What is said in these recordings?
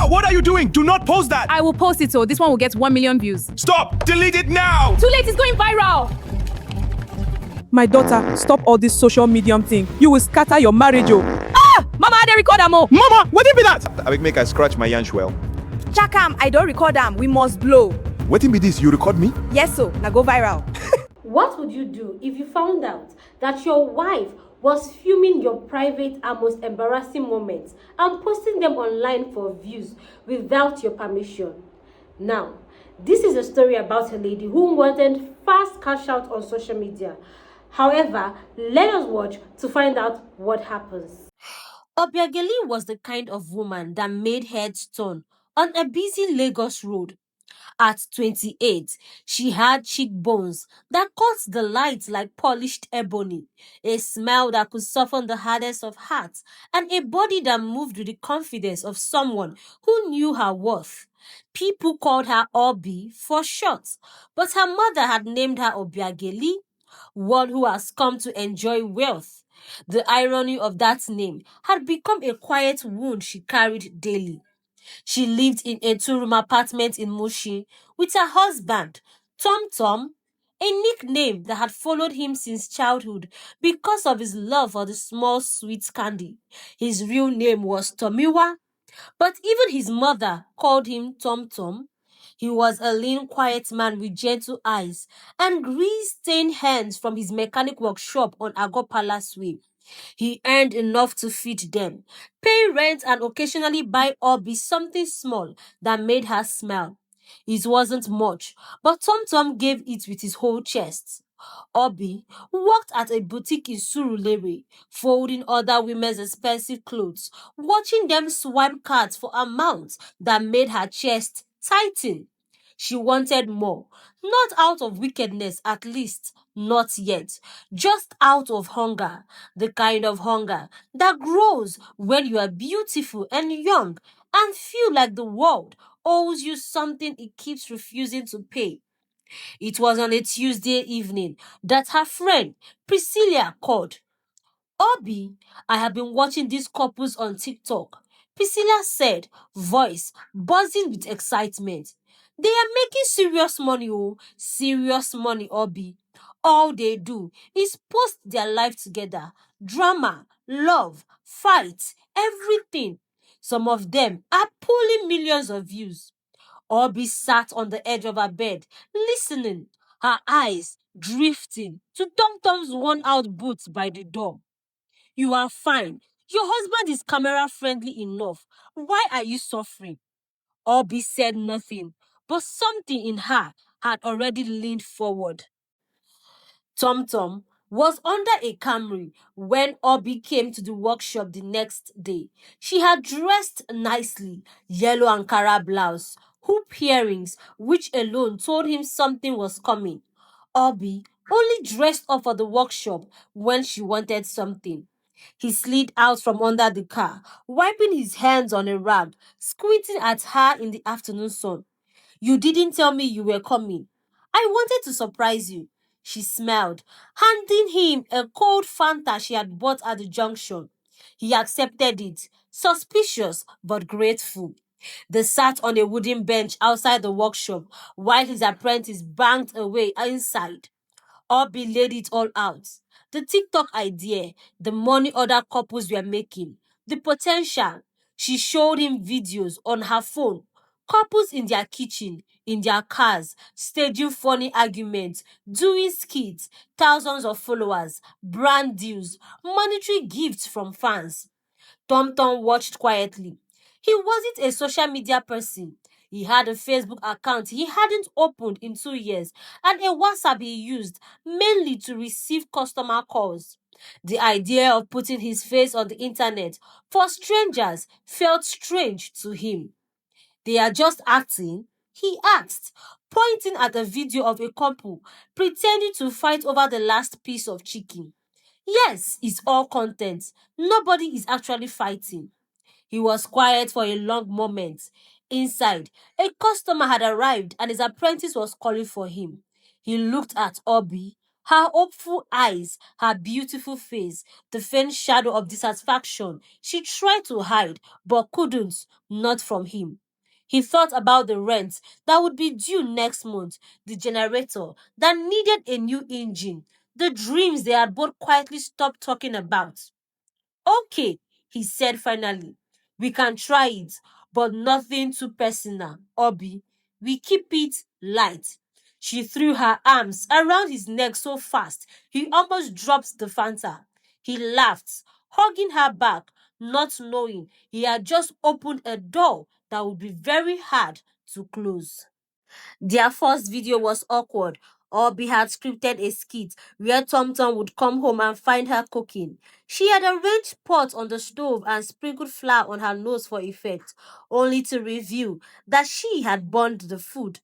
what are you doing? Do not post that! I will post it, so this one will get 1 million views. Stop! Delete it now! Too late, it's going viral! My daughter, stop all this social medium thing. You will scatter your marriage, oh. Mama, I didn't record am o. Mama, what be that? I make I scratch my yansh well. Chakam, I don't record them. We must blow. What be this? You record me? Yes, so now go viral. What would you do if you found out that your wife was filming your private and most embarrassing moments and posting them online for views without your permission? Now, this is a story about a lady who wanted fast cash out on social media. However, let us watch to find out what happens. Obiageli was the kind of woman that made heads turn on a busy Lagos road. At 28, she had cheekbones that caught the light like polished ebony, a smile that could soften the hardest of hearts, and a body that moved with the confidence of someone who knew her worth. People called her Obi for short, but her mother had named her Obiageli, one who has come to enjoy wealth. The irony of that name had become a quiet wound she carried daily. She lived in a two-room apartment in Mushin with her husband, Tomtom, a nickname that had followed him since childhood because of his love for the small sweet candy. His real name was Tomiwa, but even his mother called him Tomtom. He was a lean, quiet man with gentle eyes and grease-stained hands from his mechanic workshop on Agor Palace Way. He earned enough to feed them, pay rent, and occasionally buy Obi something small that made her smile. It wasn't much, but Tomtom gave it with his whole chest. Obi worked at a boutique in Surulere, folding other women's expensive clothes, watching them swipe cards for amounts that made her chest tighten. She wanted more, not out of wickedness, at least not yet, just out of hunger, the kind of hunger that grows when you are beautiful and young and feel like the world owes you something it keeps refusing to pay. It was on a Tuesday evening that her friend Priscilla called. Obi, I have been watching these couples on TikTok, Priscilla said, voice buzzing with excitement. They are making serious money, oh, serious money, Obi. All they do is post their life together. Drama, love, fight, everything. Some of them are pulling millions of views. Obi sat on the edge of her bed, listening, her eyes drifting to Tomtom's worn-out boots by the door. You are fine. Your husband is camera friendly enough. Why are you suffering? Obi said nothing, but something in her had already leaned forward. Tomtom was under a Camry when Obi came to the workshop the next day. She had dressed nicely, yellow Ankara blouse, hoop earrings, which alone told him something was coming. Obi only dressed up for the workshop when she wanted something. He slid out from under the car, wiping his hands on a rag, squinting at her in the afternoon sun. You didn't tell me you were coming. I wanted to surprise you. She smiled, handing him a cold Fanta she had bought at the junction. He accepted it, suspicious but grateful. They sat on a wooden bench outside the workshop while his apprentice banged away inside. Obi laid it all out. The TikTok idea, the money other couples were making, the potential. She showed him videos on her phone. Couples in their kitchen, in their cars, staging funny arguments, doing skits, thousands of followers, brand deals, monetary gifts from fans. Tomtom watched quietly. He wasn't a social media person. He had a Facebook account he hadn't opened in 2 years and a WhatsApp he used mainly to receive customer calls. The idea of putting his face on the internet for strangers felt strange to him. They are just acting, he asked, pointing at a video of a couple pretending to fight over the last piece of chicken. Yes, it's all content. Nobody is actually fighting. He was quiet for a long moment. Inside, a customer had arrived and his apprentice was calling for him. He looked at Obi, Her hopeful eyes, her beautiful face, the faint shadow of dissatisfaction she tried to hide but couldn't, not from him. He thought about the rent that would be due next month, the generator that needed a new engine, the dreams they had both quietly stopped talking about. Okay, he said finally. We can try it, but nothing too personal, Obi. We keep it light. She threw her arms around his neck so fast he almost dropped the Fanta. He laughed, hugging her back, not knowing he had just opened a door that would be very hard to close. Their first video was awkward. Obi had scripted a skit where Tomtom would come home and find her cooking. She had arranged pots on the stove and sprinkled flour on her nose for effect, only to reveal that she had burned the food.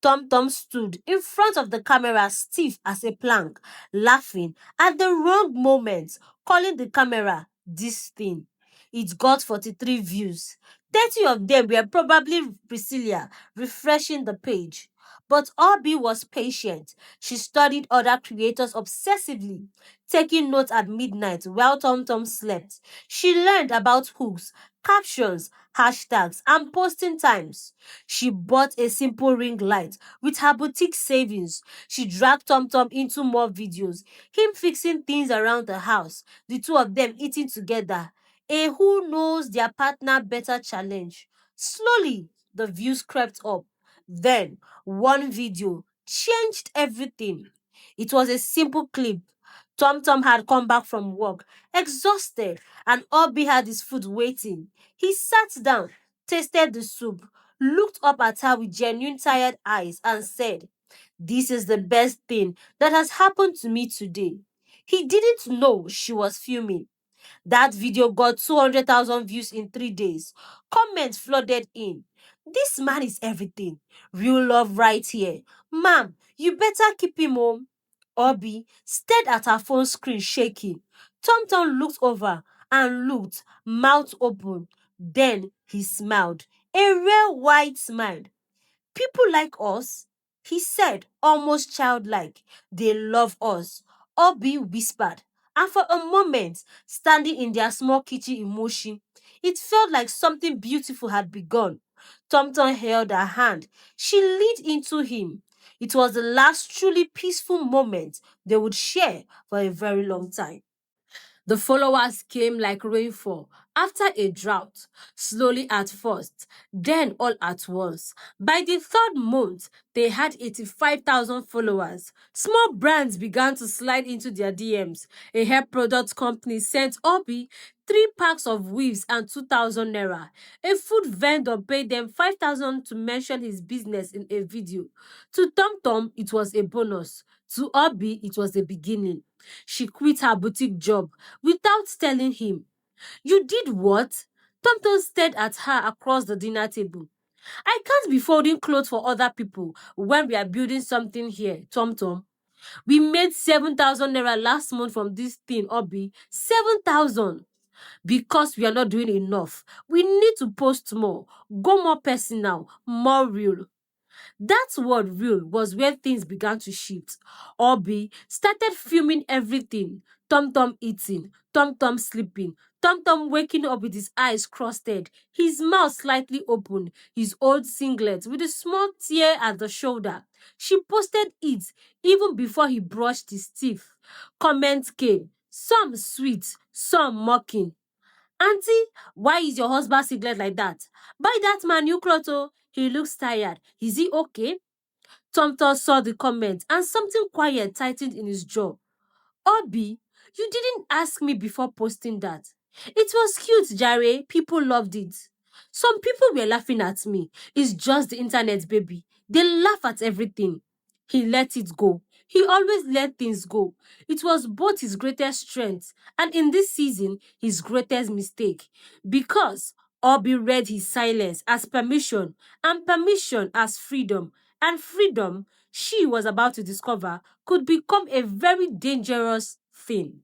Tom Tom stood in front of the camera stiff as a plank, laughing at the wrong moment, calling the camera this thing. It got 43 views. 30 of them were probably Priscilla refreshing the page. But Obi was patient. She studied other creators obsessively, taking notes at midnight while Tom Tom slept. She learned about hooks, captions, hashtags, and posting times. She bought a simple ring light with her boutique savings. She dragged Tom Tom into more videos, him fixing things around the house, the two of them eating together. A who knows their partner better challenge. Slowly, the views crept up. Then, one video changed everything. It was a simple clip. Tom Tom had come back from work, exhausted, and Obi had his food waiting. He sat down, tasted the soup, looked up at her with genuine tired eyes, and said, "This is the best thing that has happened to me today." He didn't know she was fuming. That video got 200,000 views in 3 days. Comments flooded in. "This man is everything. Real love right here. Ma'am, you better keep him home." Obi stared at her phone screen shaking. Tom Tom looked over and looked, mouth open. Then he smiled. A rare wide smile. "People like us," he said, almost childlike. "They love us," Obi whispered. And for a moment, standing in their small kitchen in Mushin, it felt like something beautiful had begun. Tomtom held her hand. She leaned into him. It was the last truly peaceful moment they would share for a very long time. The followers came like rainfall after a drought, slowly at first, then all at once. By the third month, they had 85,000 followers. Small brands began to slide into their DMs. A hair product company sent Obi 3 packs of weaves and 2,000 naira. A food vendor paid them 5,000 to mention his business in a video. To Tomtom, it was a bonus. To Obi, it was the beginning. She quit her boutique job without telling him. "You did what?" Tomtom stared at her across the dinner table. "I can't be folding clothes for other people when we are building something here, Tomtom. We made 7,000 naira last month from this thing, Obi. 7,000. Because we are not doing enough. We need to post more, go more personal, more real." That word real was where things began to shift. Obi started filming everything. Tom Tom eating, Tom Tom sleeping, Tom Tom waking up with his eyes crusted, his mouth slightly open, his old singlet with a small tear at the shoulder. She posted it even before he brushed his teeth. Comments came, some sweet, some mocking. "Auntie, why is your husband singlet like that? Buy that man new clothes, oh. He looks tired. Is he okay?" Tomtom saw the comment and something quiet tightened in his jaw. "Obi, you didn't ask me before posting that. It was cute, Jare. People loved it. Some people were laughing at me. It's just the internet, baby. They laugh at everything." He let it go. He always let things go. It was both his greatest strength and in this season, his greatest mistake. Because Obi read his silence as permission and permission as freedom. And freedom, she was about to discover, could become a very dangerous thing.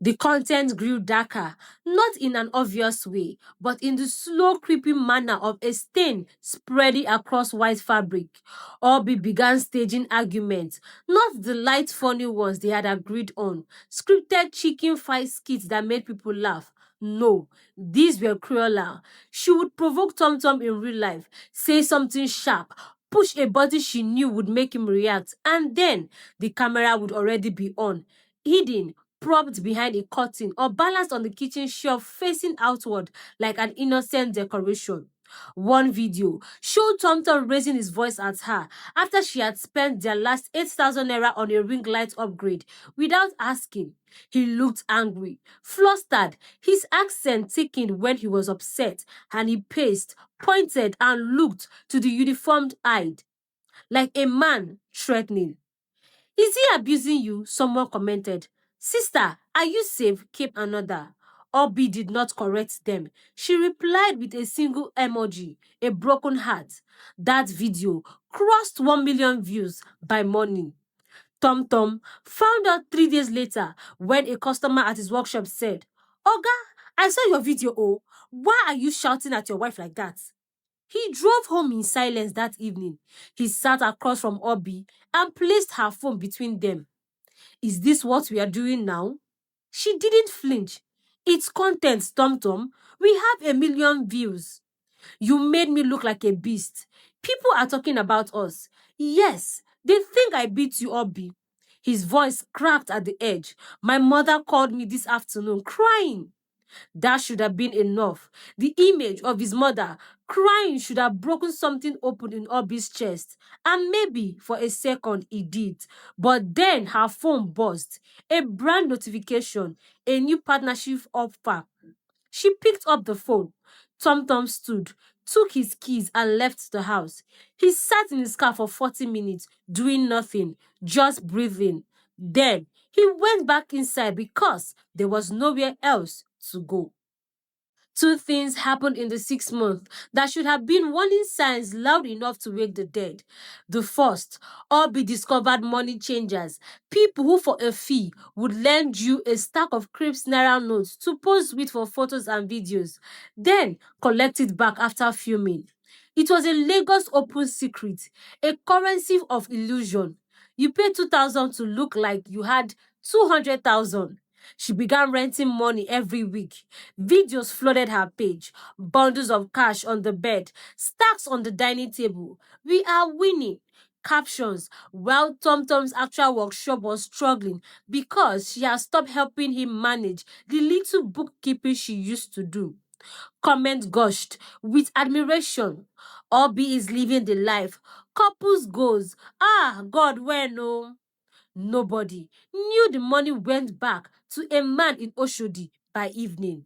The content grew darker, not in an obvious way, but in the slow creeping manner of a stain spreading across white fabric. Obi began staging arguments, not the light funny ones they had agreed on, scripted chicken fight skits that made people laugh. No, these were crueler. She would provoke Tomtom in real life, say something sharp, push a button she knew would make him react, and then the camera would already be on, hidden, propped behind a curtain, or balanced on the kitchen shelf facing outward like an innocent decoration. One video showed Tomtom raising his voice at her after she had spent their last 8,000 naira on a ring light upgrade without asking. He looked angry, flustered, his accent thickened when he was upset, and he paced, pointed, and looked to the uniformed eyed, like a man threatening. Is he abusing you? Someone commented. Sister, are you safe? Came another. Obi did not correct them. She replied with a single emoji, a broken heart. That video crossed 1 million views by morning. Tomtom found out 3 days later when a customer at his workshop said, Oga, I saw your video. Oh, why are you shouting at your wife like that? He drove home in silence that evening. He sat across from Obi and placed her phone between them. Is this what we are doing now? She didn't flinch. It's content, Tomtom. We have 1 million views. You made me look like a beast. People are talking about us. Yes, they think I beat you, Obi. His voice cracked at the edge. My mother called me this afternoon crying. That should have been enough. The image of his mother crying should have broken something open in Obi's chest. And maybe for a second it did. But then her phone buzzed. A brand notification. A new partnership offer. She picked up the phone. Tomtom stood, took his keys and left the house. He sat in his car for 40 minutes, doing nothing, just breathing. Then he went back inside because there was nowhere else to go. Two things happened in the 6 months that should have been warning signs loud enough to wake the dead. The first, Obi discovered money changers, people who for a fee would lend you a stack of Crips Naira notes to pose with for photos and videos, then collect it back after filming. It was a Lagos open secret, a currency of illusion. You pay 2,000 to look like you had 200,000. She began renting money every week. Videos flooded her page. Bundles of cash on the bed. Stacks on the dining table. We are winning. Captions. While Tomtom's actual workshop was struggling because she had stopped helping him manage the little bookkeeping she used to do. Comment gushed with admiration. Obi is living the life. Couples goes. Ah, God, when no. Nobody knew the money went back to a man in Oshodi by evening.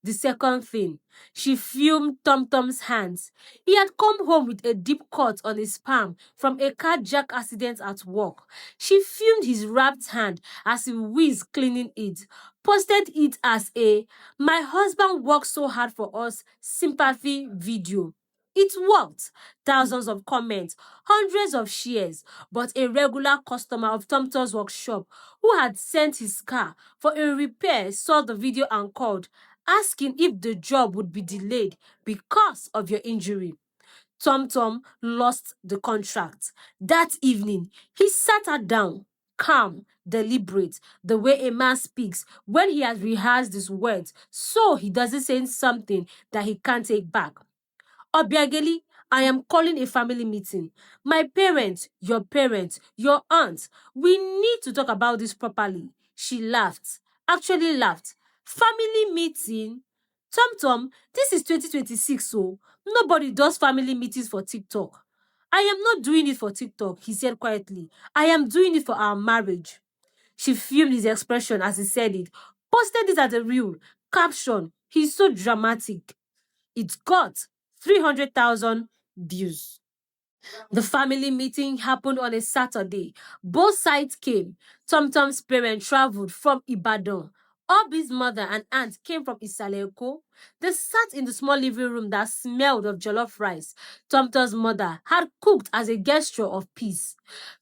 The second thing, she filmed Tomtom's hands. He had come home with a deep cut on his palm from a carjack accident at work. She filmed his wrapped hand as he whizzed cleaning it, posted it as a "My husband worked so hard for us" sympathy video. It worked. Thousands of comments, hundreds of shares, but a regular customer of Tomtom's workshop who had sent his car for a repair saw the video and called, asking if the job would be delayed because of your injury. Tomtom lost the contract. That evening, he sat her down, calm, deliberate, the way a man speaks when he has rehearsed his words so he doesn't say something that he can't take back. Obiageli, I am calling a family meeting. My parents, your aunt, we need to talk about this properly. She laughed. Actually laughed. Family meeting? Tomtom, this is 2026, so nobody does family meetings for TikTok. I am not doing it for TikTok, he said quietly. I am doing it for our marriage. She filmed his expression as he said it, posted it as a reel, caption, he's so dramatic. It got 300,000 views. The family meeting happened on a Saturday. Both sides came. Tomtom's parents traveled from Ibadan. Obi's mother and aunt came from Isaleko. They sat in the small living room that smelled of jollof rice Tomtom's mother had cooked as a gesture of peace.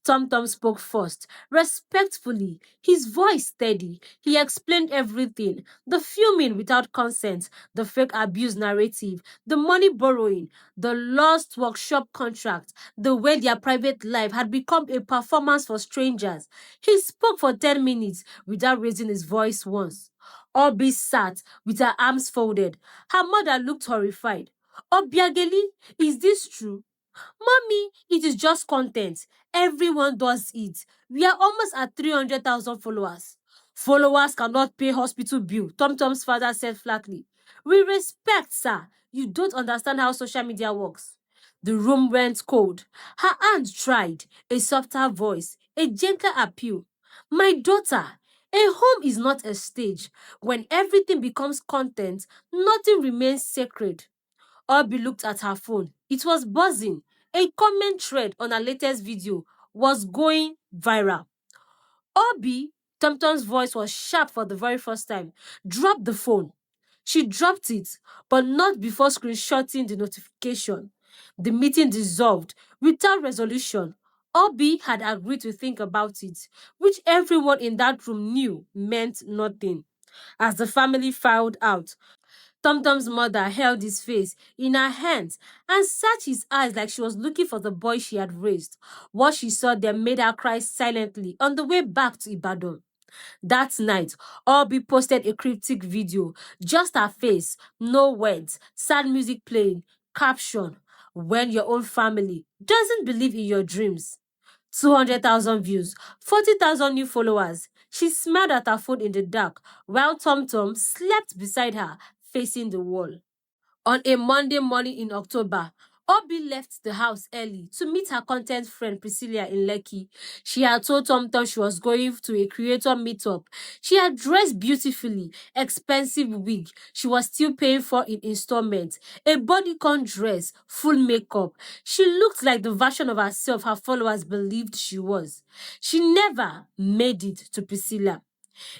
Tomtom spoke first, respectfully, his voice steady. He explained everything: the filming without consent, the fake abuse narrative, the money borrowing, the lost workshop contract, the way their private life had become a performance for strangers. He spoke for 10 minutes without raising his voice once. Obi sat with her arms folded. Her mother looked horrified. Obiageli, is this true? Mommy, it is just content. Everyone does it. We are almost at 300,000 followers. Followers cannot pay hospital bill, Tomtom's father said flatly. We respect, sir. You don't understand how social media works. The room went cold. Her aunt tried, a softer voice, a gentler appeal. My daughter, a home is not a stage. When everything becomes content, nothing remains sacred. Obi looked at her phone. It was buzzing. A comment thread on her latest video was going viral. Obi, Tomtom's voice was sharp for the very first time, dropped the phone. She dropped it, but not before screenshotting the notification. The meeting dissolved without resolution. Obi had agreed to think about it, which everyone in that room knew meant nothing. As the family filed out, Tomtom's mother held his face in her hands and searched his eyes like she was looking for the boy she had raised. What she saw there made her cry silently on the way back to Ibadan. That night, Obi posted a cryptic video, just her face, no words, sad music playing, caption: when your own family doesn't believe in your dreams. 200,000 views, 40,000 new followers. She smiled at her phone in the dark while Tomtom slept beside her, facing the wall. On a Monday morning in October, Obi left the house early to meet her content friend Priscilla in Lekki. She had told Tomtom she was going to a creator meetup. She had dressed beautifully, expensive wig she was still paying for in installments, a bodycon dress, full makeup. She looked like the version of herself her followers believed she was. She never made it to Priscilla.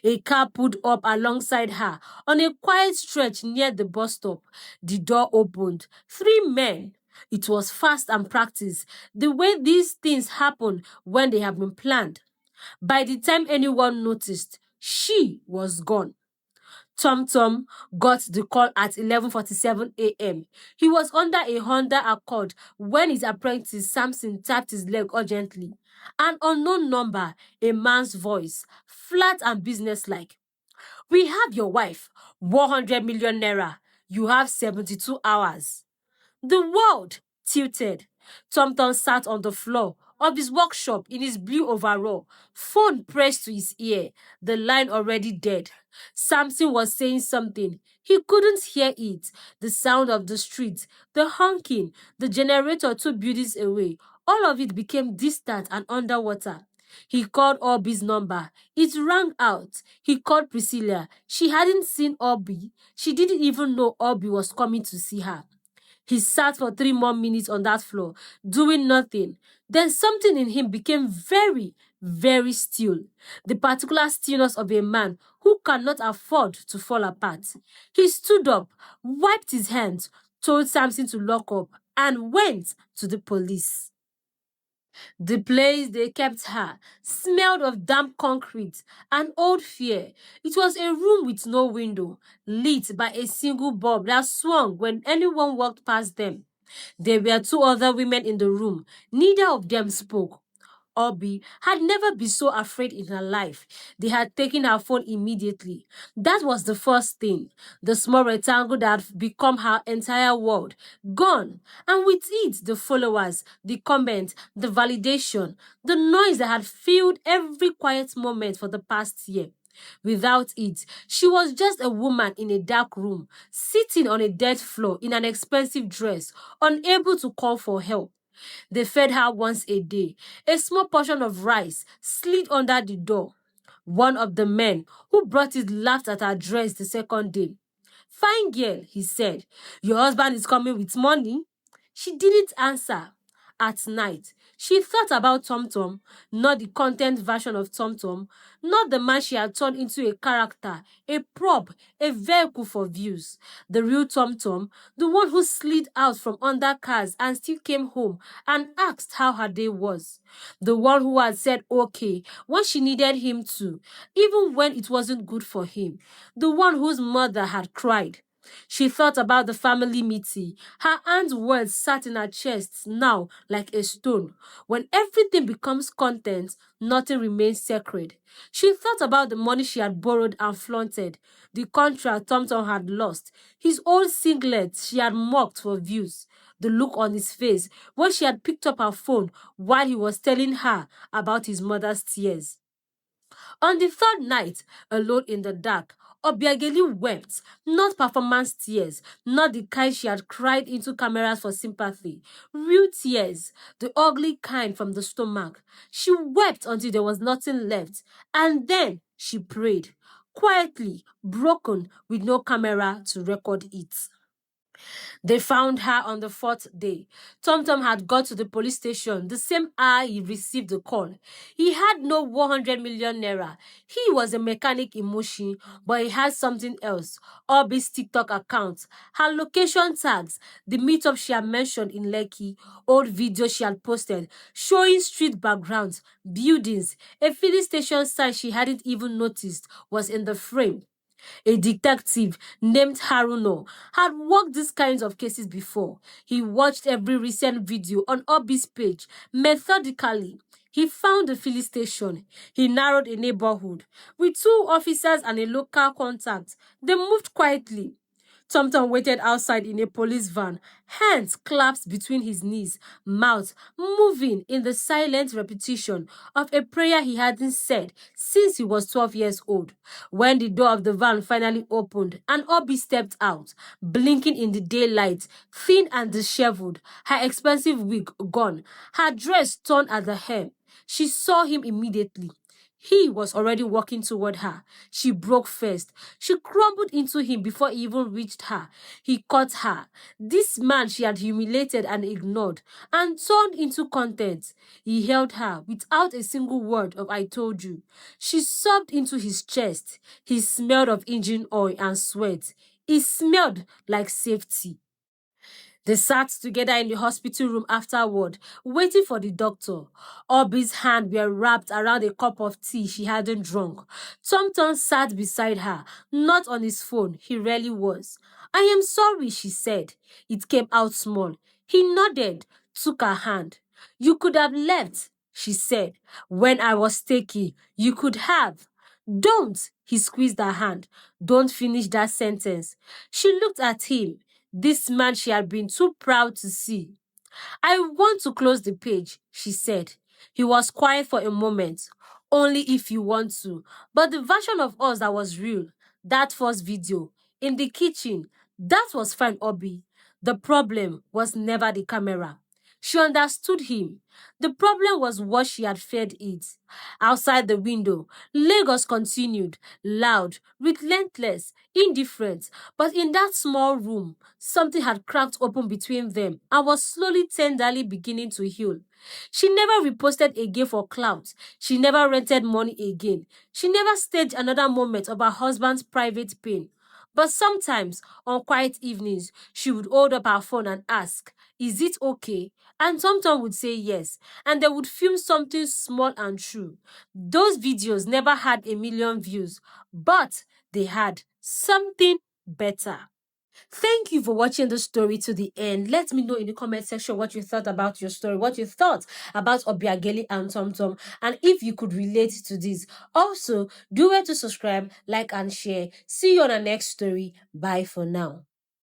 A car pulled up alongside her on a quiet stretch near the bus stop. The door opened. 3 men. It was fast and practiced, the way these things happen when they have been planned. By the time anyone noticed, she was gone. Tomtom got the call at 11:47 a.m. He was under a Honda Accord when his apprentice Samson tapped his leg urgently. An unknown number, a man's voice, flat and businesslike. We have your wife, 100 million naira. You have 72 hours. The world tilted. Tomtom sat on the floor of his workshop in his blue overall, phone pressed to his ear, the line already dead. Samson was saying something. He couldn't hear it. The sound of the street, the honking, the generator 2 buildings away, all of it became distant and underwater. He called Obi's number. It rang out. He called Priscilla. She hadn't seen Obi. She didn't even know Obi was coming to see her. He sat for 3 more minutes on that floor, doing nothing. Then something in him became very, very still. The particular stillness of a man who cannot afford to fall apart. He stood up, wiped his hands, told Samson to lock up, and went to the police. The place they kept her smelled of damp concrete and old fear. It was a room with no window, lit by a single bulb that swung when anyone walked past them. There were 2 other women in the room. Neither of them spoke. Obi had never been so afraid in her life. They had taken her phone immediately. That was the first thing. The small rectangle that had become her entire world. Gone. And with it, the followers, the comments, the validation, the noise that had filled every quiet moment for the past year. Without it, she was just a woman in a dark room, sitting on a dirt floor in an expensive dress, unable to call for help. They fed her once a day. A small portion of rice slid under the door. One of the men who brought it laughed at her dress the second day. Fine girl, he said. Your husband is coming with money? She didn't answer. At night, she thought about Tomtom, not the content version of Tomtom, not the man she had turned into a character, a prop, a vehicle for views. The real Tomtom, the one who slid out from under cars and still came home and asked how her day was. The one who had said okay when she needed him to, even when it wasn't good for him. The one whose mother had cried. She thought about the family meeting. Her aunt's words sat in her chest now like a stone. When everything becomes content, nothing remains sacred. She thought about the money she had borrowed and flaunted, the contract Tomtom had lost, his old singlet she had mocked for views, the look on his face when she had picked up her phone while he was telling her about his mother's tears. On the third night, alone in the dark, Obiageli wept, not performance tears, not the kind she had cried into cameras for sympathy. Real tears, the ugly kind from the stomach. She wept until there was nothing left, and then she prayed, quietly, broken, with no camera to record it. They found her on the fourth day. Tomtom had got to the police station the same hour he received the call. He had no 100 million naira. He was a mechanic in Mushin, but he had something else. Obi's TikTok account, her location tags, the meetup she had mentioned in Lekki, old videos she had posted, showing street backgrounds, buildings, a filling station sign she hadn't even noticed was in the frame. A detective named Haruno had worked these kinds of cases before. He watched every recent video on Obi's page methodically. He found the filling station. He narrowed a neighborhood. With 2 officers and a local contact, they moved quietly. Tomtom waited outside in a police van, hands clasped between his knees, mouth moving in the silent repetition of a prayer he hadn't said since he was 12 years old. When the door of the van finally opened and Obi stepped out, blinking in the daylight, thin and disheveled, her expensive wig gone, her dress torn at the hem, she saw him immediately. He was already walking toward her. She broke first. She crumbled into him before he even reached her. He caught her. This man she had humiliated and ignored and turned into content. He held her without a single word of "I told you." She sobbed into his chest. He smelled of engine oil and sweat. He smelled like safety. They sat together in the hospital room afterward, waiting for the doctor. Obi's hands were wrapped around a cup of tea she hadn't drunk. Tomtom sat beside her, not on his phone. He rarely was. "I am sorry," she said. It came out small. He nodded, took her hand. "You could have left," she said. "When I was taking, you could have." "Don't," he squeezed her hand. "Don't finish that sentence." She looked at him. This man she had been too proud to see. "I want to close the page," she said. He was quiet for a moment. "Only if you want to. But the version of us that was real, that first video, in the kitchen, that was fine, Obi. The problem was never the camera." She understood him. The problem was what she had fed it. Outside the window, Lagos continued, loud, relentless, indifferent. But in that small room, something had cracked open between them and was slowly, tenderly beginning to heal. She never reposted again for clout. She never rented money again. She never staged another moment of her husband's private pain. But sometimes, on quiet evenings, she would hold up her phone and ask, "Is it okay?" And Tomtom would say yes, and they would film something small and true. Those videos never had 1 million views, but they had something better. Thank you for watching the story to the end. Let me know in the comment section what you thought about your story, what you thought about Obiageli and Tomtom, and if you could relate to this. Also, do well to subscribe, like, and share. See you on the next story. Bye for now.